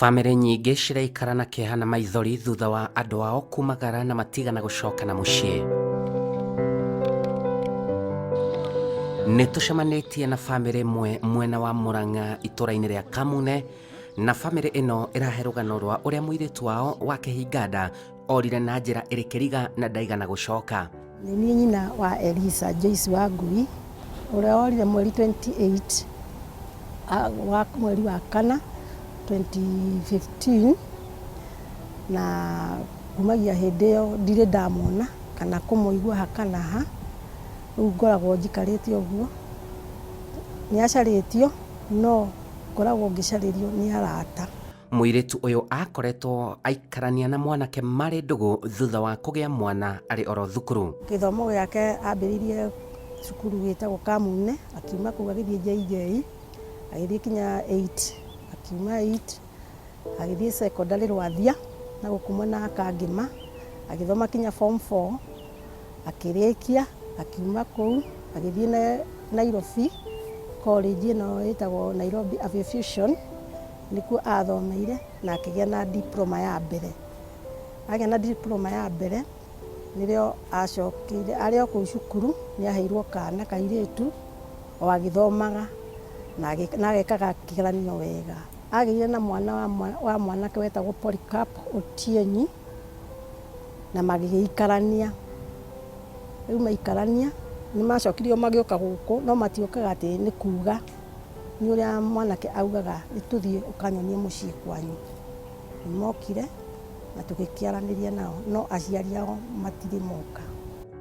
Bamĩrĩ nyingĩ ciraikara na kĩeha na maithori thutha wa andũ ao kumagara na matigana gũcoka na mũciĩ. Nĩtũcemanĩtie na bamĩrĩ ĩmwe mwena wa Murang'a itũra-inĩ rĩa Kamune, na bamĩrĩ ĩno ĩrahe rũgano rwa ũrĩa mũirĩtu wao wa kĩhinganda orire na njĩra ĩrĩ kĩriga na ndaigana gũcoka. Nĩ niĩ nyina wa ELIZA Wangui ũrĩa orire mweri 28 wa mweri wa kana 2015, na kumagia hĩndĩ ĩyo ndirĩ ndamuona kana kũmũigua ha kana ha. Rĩu ngoragwo njikarĩte ũguo, nĩacarĩtio no ngoragwo ngĩcarĩrio nĩ arata. Mũirĩtu ũyũ akoretwo aikarania na mwanake marĩ ndũgũ thutha wa kũgĩa mwana arĩ oro thukuru. Gĩthomo gĩake ambĩrĩirie cukuru gĩtagwo Kamune, akiuma kũu agĩthiĩ JJ, agĩthiĩ kinya 8, akiuma 8 agĩthiĩ secondary Rwathia na gũkũ na Kangĩma, agĩthoma kinya form 4, akĩrĩkia akiuma kũu agĩthiĩ Nairobi college ĩno ĩtagwo Nairobi Aviation, nĩkuo athomeire na akĩgĩa na diploma ya mbere. Agĩa na diploma ya mbere nĩrĩo acokire arĩ o kũu cukuru nĩaheirwo kana kairĩtu o agĩthomaga na agekaga kĩgeranio wega. Agĩire na mwana wa mwanake wetagwo Polycarp Otienyi na magĩikarania. Rĩu maikarania nĩmacokirio magĩũka gũkũ, no matiokaga atĩ nĩ kuga nĩ ũrĩa mwanake augaga nĩtũthiĩ ũkanyonie mũciĩ kwanyu. Nĩmokire na tũgĩkĩaranĩria nao, no aciari ao matirĩ moka.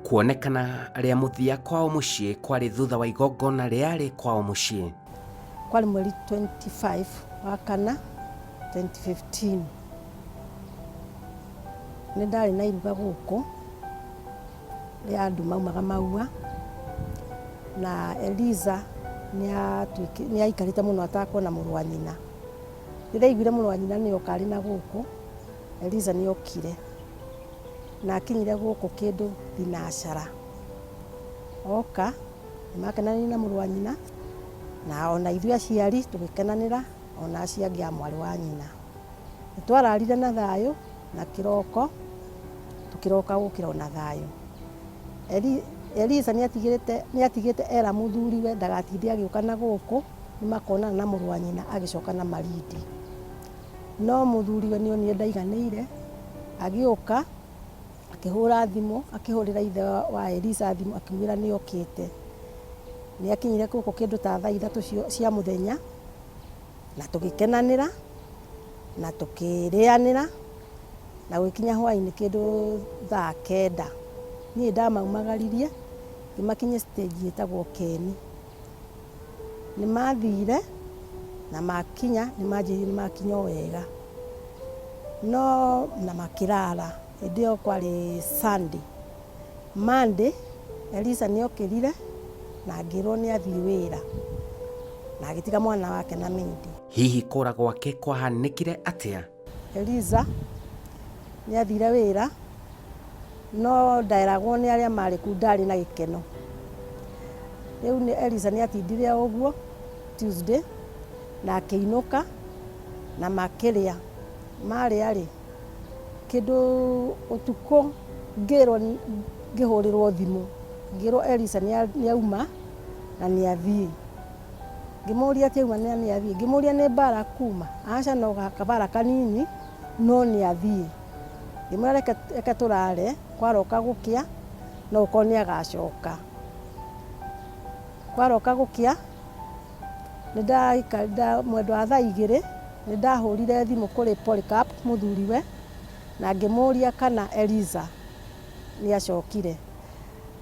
Kuonekana rĩa mũthia kwao mũciĩ kwarĩ thutha wa igongona rĩarĩ kwao mũciĩ. Kwarĩ mweri 25 wa kana 2015. Nĩ ndarĩ na iruga gũkũ rĩa andũ maumaga maua, na ELIZA nĩaikarĩte mũno atakuona mũrũ wa nyina. Rĩrĩa aiguire mũrũ wa nyina nĩoka arĩ na gũkũ, ELIZA nĩokire na akinyire gũkũ kĩndũ thinacara. Oka nĩmakenanĩire na mũrũ wa nyina, na ona ithuĩ aciari tũgĩkenanĩra, ona acio angĩ a mwarĩ wa nyina. Nĩtwararire na thayũ na kĩroko tũkĩroka gũkĩra na thayũ. ELIZA nĩatigĩte era mũthuriwe ndagatinde agĩũka na gũkũ nĩmakonana na mũrũ wa nyina agĩcoka na Malindi. No mũthuriwe nĩonire ndaiganĩire, agĩũka akĩhũra thimũ, akĩhũrĩra ithe wa ELIZA thimũ akĩmwĩra nĩokĩte. Nĩakinyire gũkũ kĩndũ ta thaa 3 cia mũthenya, na tũgĩkenanĩra na tũkĩrĩanĩra na gũkinya hwaĩ-inĩ kĩndũ thaa 9. Niĩ ndamaumagaririe ngĩmakinyia stage ĩtagwo Keni. Nĩmathire na makinya nĩmanjĩrire nĩmakinya wega, no na makĩrara. Hĩndĩ ĩyo kwarĩ Sunday. Monday ELIZA nĩokĩrire na ngĩrwo nĩathiĩ wĩra na agĩtiga mwana wake na Mindi. Hihi kũra gwake kwahanĩkire atĩa? ELIZA nĩathire wĩra, no ndaeragwo nĩ arĩa marĩ kũu ndarĩ na gĩkeno. Rĩu ELIZA nĩatindire ũguo Tuesday na akĩinũka na makĩrĩa. Marĩa-rĩ, kĩndũ ũtukũ ngĩhũrĩrwo thimũ, ngĩrwo ELIZA nĩauma na nĩathiĩ. Ngĩmũria atĩ auma na nĩathiĩ, ngĩmũria nĩ mbara kuma, aca no kabara kanini no nĩathiĩ. Ngĩmwĩra reke tũrare, kwaroka gũkĩa no ũkorwo nĩagacoka. Kwaroka gũkĩa mwendo wa thaa 2 nĩndahũrire thimũ kũrĩ Polycarp mũthuriwe na ngĩmũria kana ELIZA nĩacokire.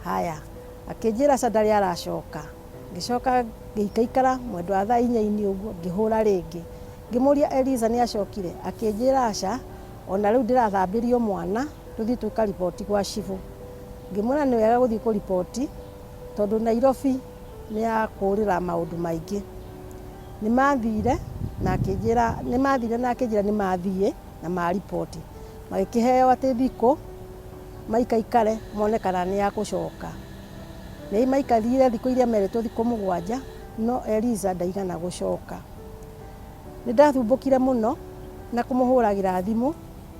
Haya, akĩnjĩra aca ndarĩ aracoka. Ngĩcoka ngĩikaikara mwendo wa thaa 4 ũguo, ngĩhũra rĩngĩ ngĩmũria ELIZA nĩacokire. Akĩnjĩra aca, ona rĩu ndĩrathambĩrio mwana tũthiĩ tũkariboti gwa cibũ. Ngĩmwĩra nĩ wega gũthiĩ kũriboti tondũ Nairobi nĩakũrĩra maũndũ maingĩ. Nĩmathire na akĩnjĩra nĩmathiĩ na maripoti, magĩkĩheo atĩ thikũ maikaikare mone kana nĩagũcoka. Nĩmaikarire thikũ iria merĩtwo thikũ 7, no ELIZA ndaigana gũcoka. Nĩndathumbũkire mũno na kũmũhũragĩra thimũ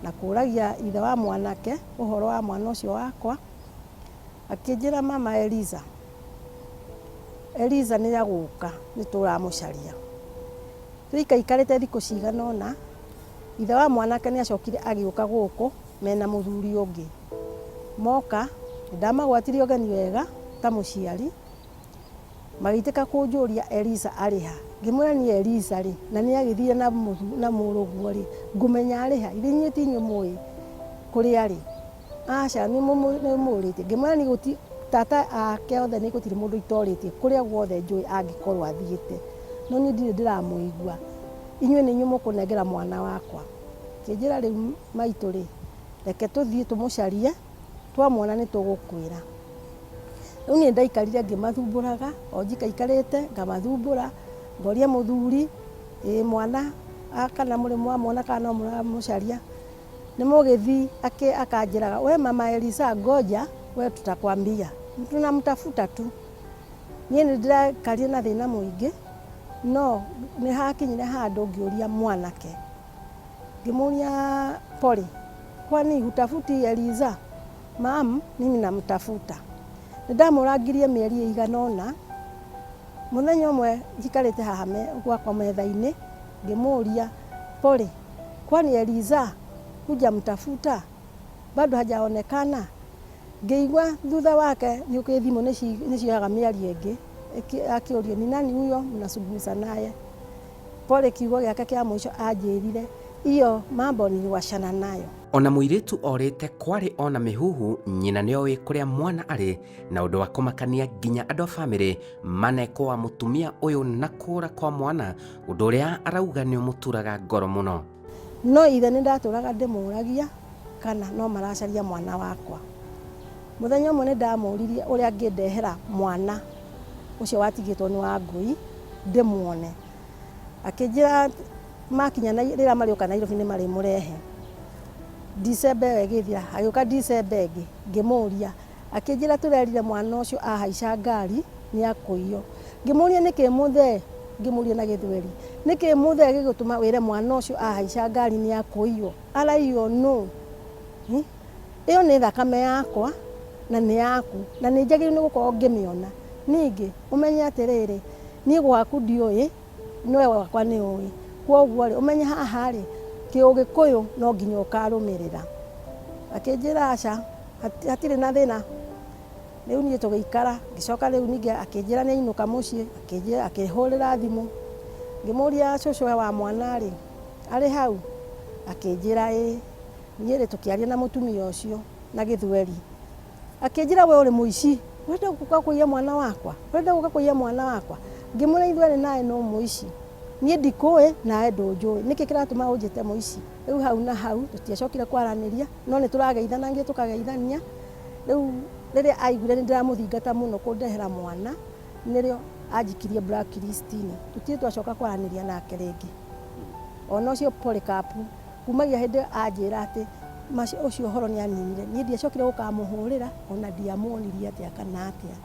na kũragia ithe wa mwanake ũhoro wa mwana ũcio wakwa, akĩnjĩra mama Eliza nĩ agũka nĩ tũramũcaria. Tũikaikarĩte thikũ cigana ũna, ithe wa mwanake nĩ acokire agĩũka gũkũ mena mũthuri ũngĩ. Moka ndamagwatirie ũgeni wega ta mũciari, magĩtĩka kũnjũria Eliza arĩ ha. Ngĩmwĩra niĩ Eliza rĩ, na nĩ agĩthire na mũrũguo rĩ, ngũmenya arĩ ha, inyuĩ ti inyuĩ mũĩ kũrĩa arĩ. Aca nĩ mũũrĩtie. Ngĩmwĩra niĩ gũti tata ake othe nĩ gũtirĩ mũndũ itorĩtie kũrĩa guothe njũĩ angĩkorwo athiĩte, no niĩ ndirĩ ndĩramũigua. Inyuĩ nĩ inyuĩ mũkũnengera mwana wakwa. Kĩnjĩra rĩu maitũ rĩ, reke tũthiĩ tũmũcarie, twamuona nĩ tũgũkwĩra. Rĩu niĩ ndaikarire ngĩmathumbũraga, o njikaikarĩte ngamathumbũra, ngoria mũthuri, mwana kana mũrĩ mwamuona kana no mũramũcaria. Nĩ mũgĩthiĩ akanjĩraga, we mama Eliza ngoja, we tutakwambia, tunamtafuta tu. Niĩ nĩ ndĩrakarire na thĩna mũingĩ, no nĩ hakinyire handũ ngĩũria mwanake. Ngĩmũria pole, kwani hutafuti Eliza? Mam, mimi namtafuta. Nĩndamũrangirie mĩeri ĩigana ũna. Mũthenya ũmwe njikarĩte haha gwakwa metha-inĩ, ngĩmũria pole, kwani Eliza hujamtafuta? Bado hajaonekana. Ngĩigua thutha wake nĩũkĩ thimũ nĩcioyaga mĩario ĩngĩ akĩũrio ni nani huyo mnazungumza naye. Pole kiugo gĩake kĩa mũico anjĩrire iyo mambo niliwachana nayo. Ona mũirĩtu orĩte kwarĩ ona mĩhuhu, nyina nĩoĩ kũrĩa mwana arĩ, na ũndũ wa kũmakania nginya andũ a bamĩrĩ manekwo wa mũtumia ũyũ na kũũra kwa mwana, ũndũ ũrĩa arauga nĩ ũmũturaga ngoro mũno. No ithe nĩ ndatũraga ndĩmũragia kana no maracaria mwana wakwa. Mũthenya ũmwe nĩ ndamũririe ũrĩa angĩndehera mwana ũcio watigĩtwo nĩ Wangui ndĩmuone. Akĩnjĩra makinya rĩrĩa marĩũka Nairobi nĩ marĩmũrehe. December ĩgĩthira, agĩũka December ĩngĩ ngĩmũria, akĩnjĩra tũrerire mwana ũcio ahaica ngari nĩ akũiywo. Ngĩmũria nĩkĩ mũthee, ngĩmũria na Gĩthweri, nĩkĩ mũthee gĩgũtũma wĩre mwana ũcio ahaica ngari nĩ akũiywo? Araiywo nũ? Ĩyo nĩ thakame yakwa na nĩ yaku, na nĩ njagĩrĩirwo nĩ gũkorwo ngĩmĩona. Ningĩ ũmenye atĩrĩrĩ, niĩ gwaku ndiũĩ, nowe wakwa nĩ ũĩ. Kwoguo rĩ, ũmenye haha rĩ, Kĩũgĩkũyũ no nginya ũkarũmĩrĩra. Akĩnjĩra aca, hatirĩ na thĩna. Rĩu niĩ tũgĩikara, ngĩcoka rĩu ningĩ akĩnjĩra nĩ ainũka mũciĩ, akĩhũrĩra thimũ. Ngĩmũria cũcũ wa mwana rĩ, arĩ hau? Akĩnjĩra ĩ. Niĩ rĩ tũkĩaria na mũtumia ũcio na Gĩthweri. Akĩnjĩra we ũrĩ mũici, wenda gũka kũiya mwana wakwa, wenda gũka kũiya mwana wakwa. Ngĩmwĩra Gĩthweri nawe no mũici, niĩ ndikũĩ nawe ndũnjũĩ, nĩkĩ kĩratũma ũnjĩte mũici? Rĩu hau na hau tũtiacokire kwaranĩria, no nĩ tũrageithana ngĩ tũkageithania. Rĩu rĩrĩa aiguire nĩ ndĩramũthingata mũno kũndehera mwana, nĩrĩo anjikirie blacklist-inĩ. Tũtirĩ twacoka kwaranĩria nake rĩngĩ. Ona ũcio Polycarp kumagia hĩndĩ anjĩra atĩ ũcio ũhoro nĩ aninire, niĩ ndiacokire gũkamũhũrĩra, ona ndiamuonirie atĩa kana atĩa.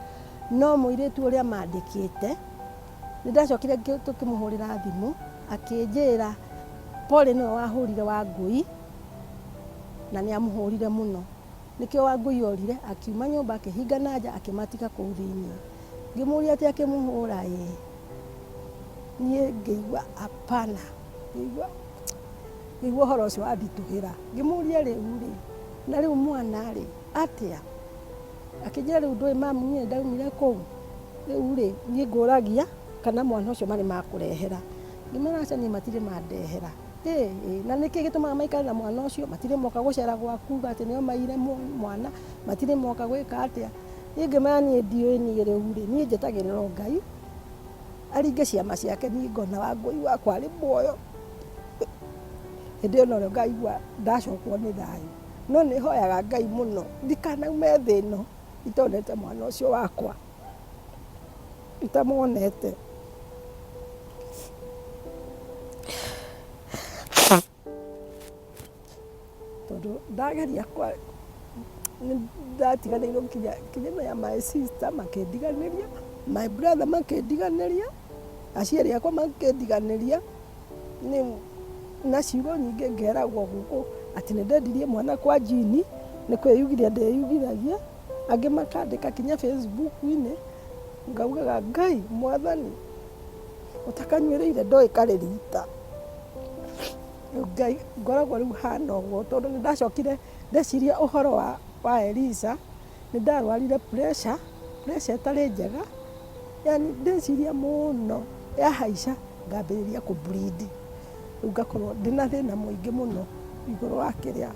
No mũirĩtu ũrĩa mandĩkĩte, nĩ ndacokire tũkĩmũhũrĩra thimũ, akĩnjĩra Pole nĩwe wahũrire Wangui na nĩ amũhũrire mũno. Nĩkĩo Wangui orire, akiuma nyũmba akĩhinga na nja akĩmatiga kũu thĩinĩ. Ngĩmũria atĩ akĩmũhũra ĩ, niĩ ngĩigua hapana, ngĩigua ũhoro ũcio wathitũhĩra. Ngĩmũria rĩu rĩ, na rĩu mwana rĩ, atĩa? Akĩnjĩra rĩu ndũĩ mamu niĩ ndaumire kũu, rĩu rĩ niĩ ngũragia kana mwana ũcio marĩ makũrehera. Ngĩmwĩra aca niĩ matirĩ mandehera. Na nĩkĩ gĩtũmaga maikare na mwana ũcio? Matirĩ moka gũcera gwaku atĩ nĩo maire mwana, matirĩ moka gwĩka atĩa? Niĩ ngĩmwĩra niĩ ndiũĩ, niĩ rĩu rĩ niĩ njetagĩrĩra Ngai aringe ciama ciake, niĩ ngona Wangui wakwa arĩ muoyo. Hĩndĩ ĩyo no rĩo ngaigua ndacokwo nĩ thayũ. No nĩ hoyaga Ngai mũno ndikanaume thĩ ĩno itonete mwana ũcio wakwa, itamuonete. Tondũ ndageria kwa ndatiganĩirwo kinya ya my sister makĩndiganĩria, my brother makĩndiganĩria, aciari akwa makĩndiganĩria. na ciugo nyingĩ ngeragwo gũkũ atĩ nĩ ndendirie mwana kwa jini, nĩ kwĩyugithia ndeyugithagia, angĩ makandĩka kinya Facebook-inĩ, ngaugaga Ngai Mwathani ũtakanyuĩrĩire ndoĩ karĩrita. Ngai ngoragwo rĩu hana ũguo tondũ nĩ ndacokire ndeciria ũhoro wa ELIZA, nĩ ndarwarire pressure ĩtarĩ njega, yani ndeciria mũno yahaica ngambĩrĩria kũ-bleed, rĩu ngakorwo ndĩna thĩna mũingĩ mũno igũrũ wa kĩrĩa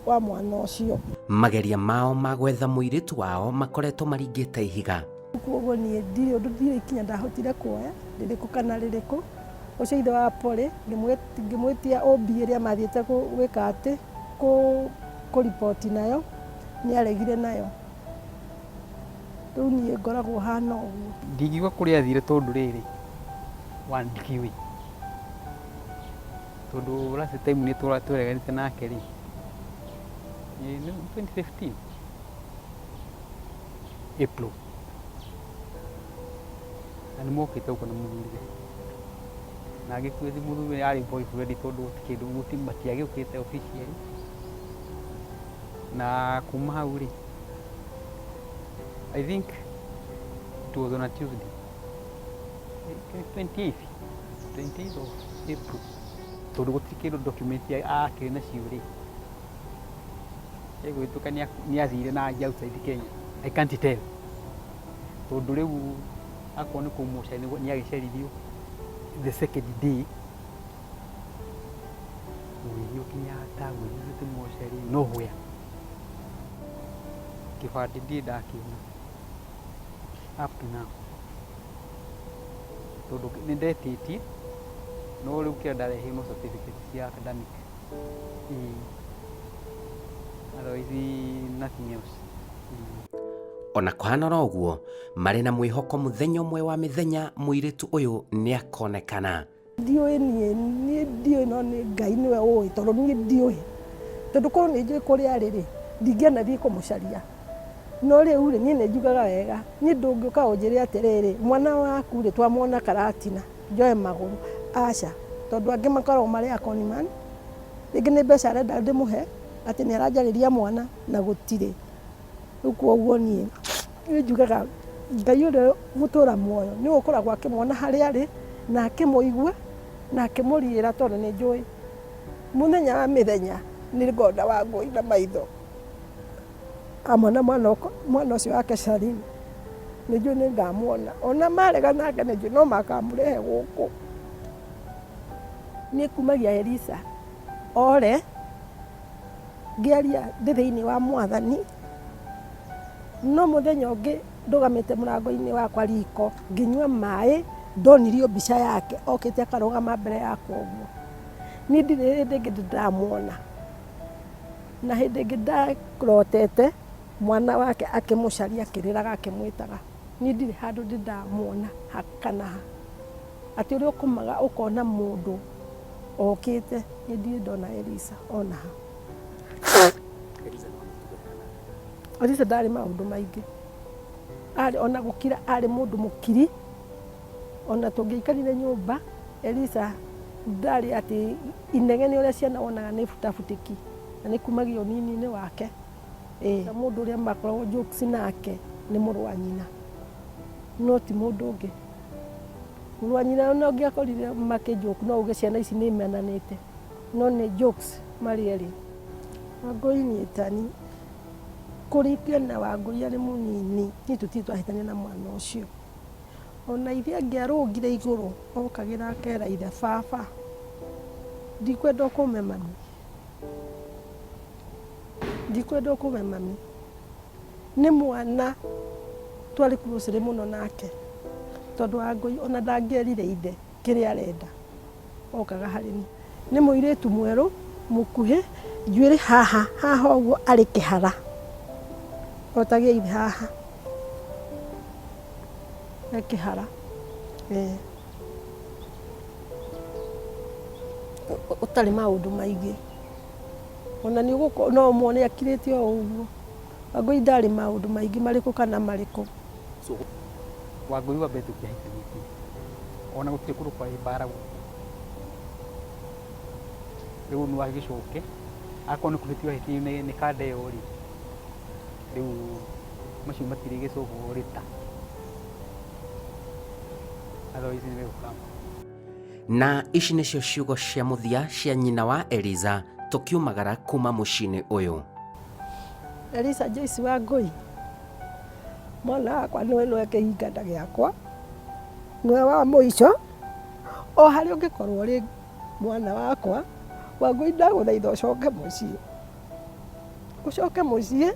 wa mwana ũcio. Mageria mao ma gwetha mũirĩtu wao makoretwo maringĩte ihiga. Koguo niĩ ndirĩ ũndũ ndirĩ ikinya ndahotire kuoya rĩrĩkũ kana rĩrĩkũ. Ũcio ithe wa Pole ngĩmwĩtia OB ĩrĩa mathiĩte gwĩka atĩ kũ-report nayo, nĩ aregire nayo. Rĩu niĩ ngoragwo hana ũguo. Ndingiuga kũrĩa athire tondũ rĩrĩ wandikiwe. Tondũ last time nĩ tũreganĩte nake rĩ, 2015 April. Na nĩ mokĩte gũkũ na mũthuri. Na agĩkuĩte mũthuri arĩ boyfriend tondũ kĩndũ matiagĩũkĩte officially. Na kuma hau rĩ, I think it was on a Tuesday, 28th of April. Tondũ gũtirĩ kĩndũ document akĩrĩ nacio rĩ, egwĩtũka nĩ athire na nja outside Kenya. I can't tell. Tondũ rĩu akorwo nĩ kũmũca nĩ agĩcerithio the second day. Gũgĩthiĩ Kenyatta, gũgĩthiĩ mũceri, nowhere. Kĩbandĩ ndirĩ ndakiona up to now. Tondũ nĩ ndetĩtie, no rĩu kĩrĩa ndarehe no certificate cia academic. Otherwise nothing else. Ona kũhana ũguo, marĩ na mwĩhoko mũthenya ũmwe wa mĩthenya mũirĩtu ũyũ nĩ akonekana. Ndiũĩ niĩ ndiũĩ no nĩ Ngai nĩwe ũĩ tondũ niĩ ndiũĩ. Tondũ korwo nĩ njũĩ kũrĩa arĩ, ndingĩanathiĩ kũmũcaria. No rĩu rĩ, niĩ nĩ njugaga wega, niĩ ndũngĩũka ũnjĩre atĩrĩrĩ, mwana waku rĩ twamwona karatina, njoe magũrũ. Aca, tondũ angĩ makoragwo marĩ conman, rĩngĩ nĩ mbeca arenda ndĩmũhe, atĩ nĩ aranjarĩria mwana na gũtirĩ. Rĩu koguo niĩ njugaga Ngai ũrĩa gũtũra muoyo nĩ ũkoragwo akĩmwona harĩa arĩ na akĩmũigua na akĩmũriĩra tondũ nĩ njũĩ mũthenya wa mĩthenya nĩ Ngoda Wangui na maitho amwe na mwana ũcio wake Sharini, nĩ njũĩ nĩ ngamwona, ona marega nake nĩ njũĩ no makamũrehe gũkũ. Niĩ kumagia ELIZA ore ngĩaria ndĩ thĩinĩ wa Mwathani, no mũthenya ũngĩ ndũgamĩte mũrango-inĩ wakwa riko ngĩnyua maĩ, ndonirio mbica yake okĩte akarũgama mbere yakwa ũguo. Niĩ ndirĩ hĩndĩ ĩngĩ ndamwona, na hĩndĩ ĩngĩ ndarotete mwana wake akĩmũcaria akĩrĩraga akĩmwĩtaga. Niĩ ndirĩ handũ ndamwona kana ha atĩ ũrĩa ũkomaga ũkona mũndũ okĩte. Niĩ ndirĩ ndona ELIZA ona ha. ELIZA ndarĩ maũndũ maingĩ, ona gũkira arĩ mũndũ mũkiri, ona tũngĩaikarire nyũmba ELIZA ndarĩ atĩ inegene ũrĩa ciana wonaga nĩ butabutĩki, na nĩ kumagia ũnini-inĩ wake. Mũndũ ũrĩa makoragwo jokes nake nĩ mũrũ wa nyina, no ti mũndũ ũngĩ. Mũrũ wa nyina ona ũngĩakorire makĩjoke no uge ciana ici nĩ imenanĩte, no nĩ jokes marĩ erĩ. Wangui nyitani kũrĩkia na Wangui arĩ mũnini, niĩ tũtirĩ twahĩtania na mwana ũcio. Ona ithe angĩarũngire igũrũ okagĩra akera ithe baba, ndikwenda ũkũme mami, ndikwenda ũkũme mami. Nĩ mwana twarĩ close mũno nake, tondũ Wangui ona ndangĩerire ithe kĩrĩa arenda, okaga harĩ niĩ. Nĩ mũirĩtu mwerũ mũkuhĩ, njuĩrĩ haha ũguo arĩ kĩhara, otagia ithe haha nĩ kĩhara. Ũtarĩ maũndũ maingĩ, ona nĩ ũgũkorwo no ũmwone akirĩte o ũguo. Wangui ndarĩ maũndũ maingĩ marĩkũ kana marĩkũ. Wangui wa mbere tũkĩahĩtania, ona gũtirĩ kũndũ kwarĩ mbara. rĩu no agĩcoke akorwo nĩ kũhĩtio hĩtio nĩ kanda ĩyo rĩ rĩu macio matirĩ gĩcogo rĩta otherwise nĩ megũkama. Na ici nĩcio ciugo cia mũthia cia nyina wa Eliza tũkiumagara kuma mũciĩ-inĩ ũyũ. Eliza Joyce Wangui, mwana wakwa nĩwe kĩhinganda gĩakwa, nĩwe wa mũico, o harĩa ũngĩkorwo ũrĩ mwana wakwa, Wangui ndagũthaitha ũcoke mũciĩ. Ũcoke mũciĩ,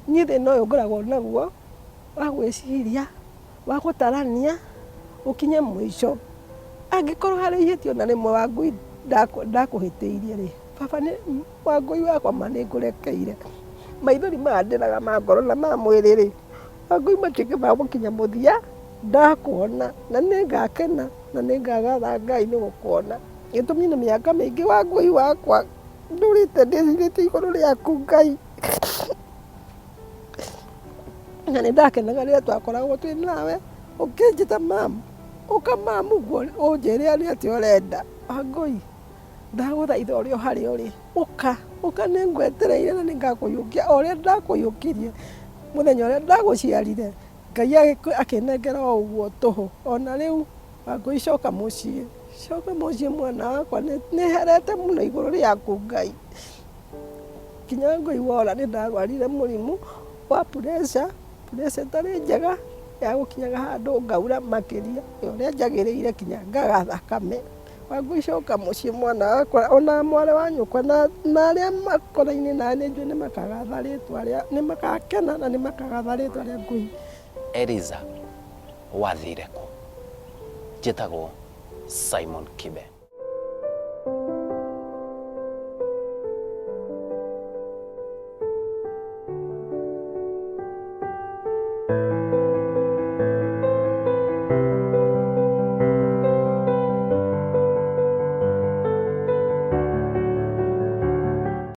niĩ thĩna ũyũ ngoragwo naguo, wa gwĩciria, wa gũtarania, ũkinye mũico. Angĩkorwo harĩ ihĩtio na rĩmwe Wangui ndakũhĩtĩirie rĩ, baba nĩ Wangui wakwa ma nĩngũrekeire. Maithori mandĩraga ma ngoro na ma mwĩrĩ rĩ, Wangui matuĩke ma gũkinya mũthia, ndakuona na nĩngakena na nĩngagatha Ngai nĩ gũkuona. Gĩtũmi nĩ mĩaka mĩingĩ Wangui wakwa ndũrĩte ndĩcirĩte igũrũ rĩaku Ngai. Na nĩndakenaga rĩrĩa twakoragwo twĩ nawe, ũkĩnjĩta mamu, ũka mamu guo ũnjĩre nĩ atĩ ũrenda. Wangui, ndagũthaitha ũrĩ o harĩa ũrĩ, ũka nĩngwetereire na nĩngakũiyũkia o ũrĩa ndakũiyũkirie mũthenya ũrĩa ndagũciarire. Ngai akĩnengera o ũguo tũhũ. Ona rĩu Wangui coka mũciĩ mwana wakwa, nĩherete mũno igũrũ rĩaku Ngai. Kinya Ngai wora nĩndarwarire mũrimũ wa pressure ĩtarĩ njega ya gũkinyaga handũ ngaura makĩria ya ũrĩa njagĩrĩire kinya ngaga thakame. Wangui coka mũciĩ mwana wakwa, ona mwarĩ wa nyũkwa na arĩa makoraine nawe nĩnjũĩ nĩmakagatha rĩtwa rĩa, nĩmakakena na nĩmakagatha rĩtwa rĩa Ngui. Eliza Wathire Kũ, njĩtagwo Simon Kibe.